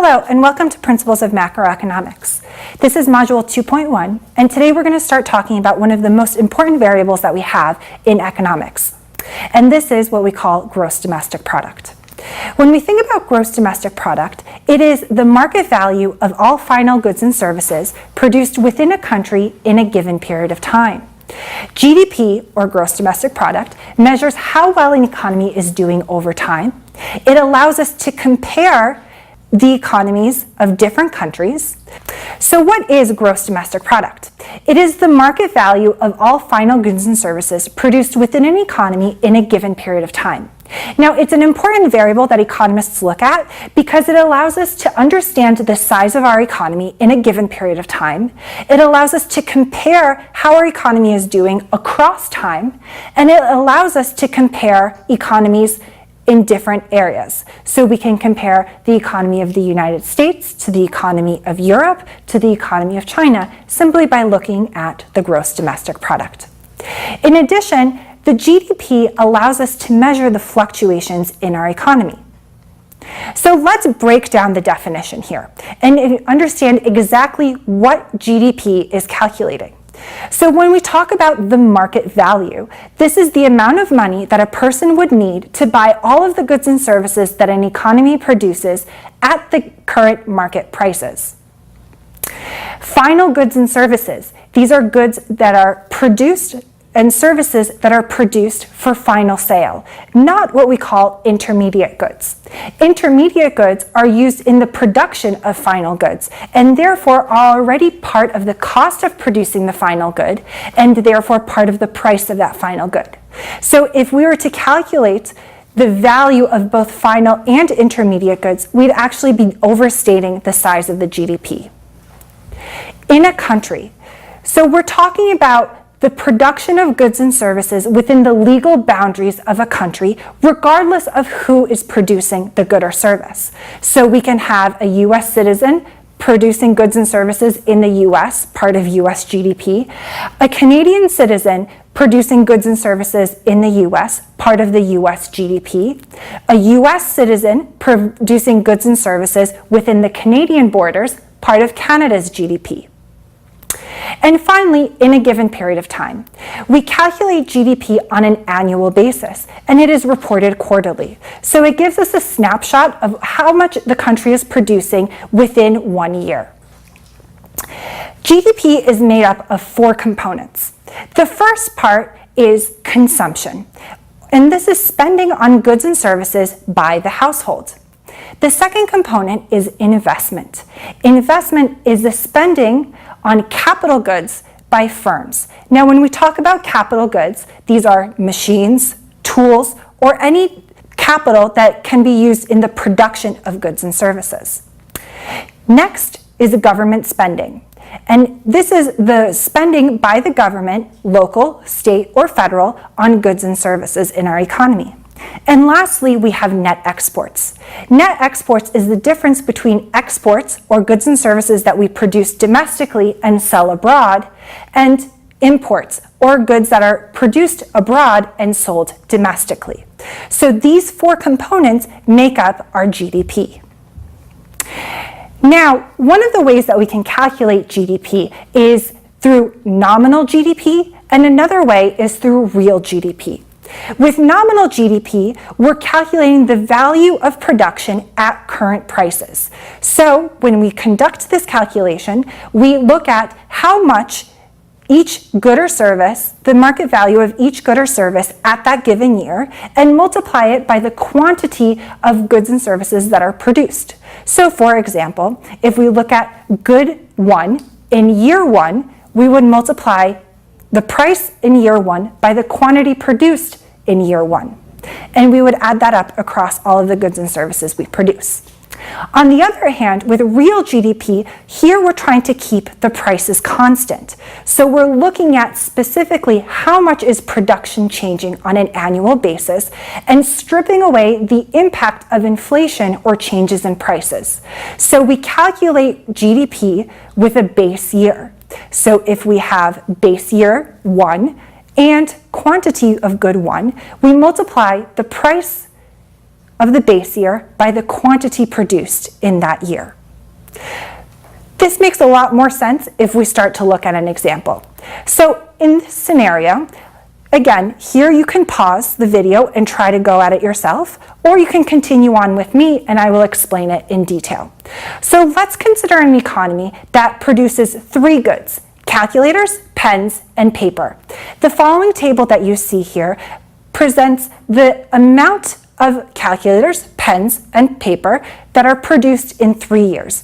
Hello, and welcome to Principles of Macroeconomics. This is Module 2.1, and today we're going to start talking about one of the most important variables that we have in economics. And this is what we call gross domestic product. When we think about gross domestic product, it is the market value of all final goods and services produced within a country in a given period of time. GDP, or gross domestic product, measures how well an economy is doing over time. It allows us to compare the economies of different countries. So what is gross domestic product? It is the market value of all final goods and services produced within an economy in a given period of time. Now, it's an important variable that economists look at because it allows us to understand the size of our economy in a given period of time. It allows us to compare how our economy is doing across time, and it allows us to compare economies in different areas. So we can compare the economy of the United States to the economy of Europe to the economy of China simply by looking at the gross domestic product. In addition, the GDP allows us to measure the fluctuations in our economy. So let's break down the definition here and understand exactly what GDP is calculating. So when we talk about the market value, this is the amount of money that a person would need to buy all of the goods and services that an economy produces at the current market prices. Final goods and services. These are goods that are produced and services that are produced for final sale, not what we call intermediate goods. Intermediate goods are used in the production of final goods and therefore are already part of the cost of producing the final good and therefore part of the price of that final good. So if we were to calculate the value of both final and intermediate goods, we'd actually be overstating the size of the GDP. In a country, so we're talking about the production of goods and services within the legal boundaries of a country, regardless of who is producing the good or service. So we can have a U.S. citizen producing goods and services in the U.S., part of U.S. GDP, a Canadian citizen producing goods and services in the U.S., part of the U.S. GDP, a U.S. citizen producing goods and services within the Canadian borders, part of Canada's GDP. And finally, in a given period of time, we calculate GDP on an annual basis, and it is reported quarterly. So it gives us a snapshot of how much the country is producing within 1 year. GDP is made up of 4 components. The first part is consumption, and this is spending on goods and services by the household. The second component is investment. Investment is the spending on capital goods by firms. Now, when we talk about capital goods, these are machines, tools, or any capital that can be used in the production of goods and services. Next is government spending. And this is the spending by the government, local, state, or federal, on goods and services in our economy. And lastly, we have net exports. Net exports is the difference between exports, or goods and services that we produce domestically and sell abroad, and imports, or goods that are produced abroad and sold domestically. So these 4 components make up our GDP. Now, one of the ways that we can calculate GDP is through nominal GDP, and another way is through real GDP. With nominal GDP, we're calculating the value of production at current prices. So when we conduct this calculation, we look at how much each good or service, the market value of each good or service at that given year, and multiply it by the quantity of goods and services that are produced. So for example, if we look at good 1, in year 1, we would multiply the price in year 1 by the quantity produced in year 1. And we would add that up across all of the goods and services we produce. On the other hand, with real GDP, here we're trying to keep the prices constant. So we're looking at specifically how much is production changing on an annual basis and stripping away the impact of inflation or changes in prices. So we calculate GDP with a base year. So if we have base year 1, and quantity of good 1, we multiply the price of the base year by the quantity produced in that year. This makes a lot more sense if we start to look at an example. So in this scenario, again, here you can pause the video and try to go at it yourself, or you can continue on with me and I will explain it in detail. So let's consider an economy that produces 3 goods: calculators, pens, and paper. The following table that you see here presents the amount of calculators, pens, and paper that are produced in 3 years.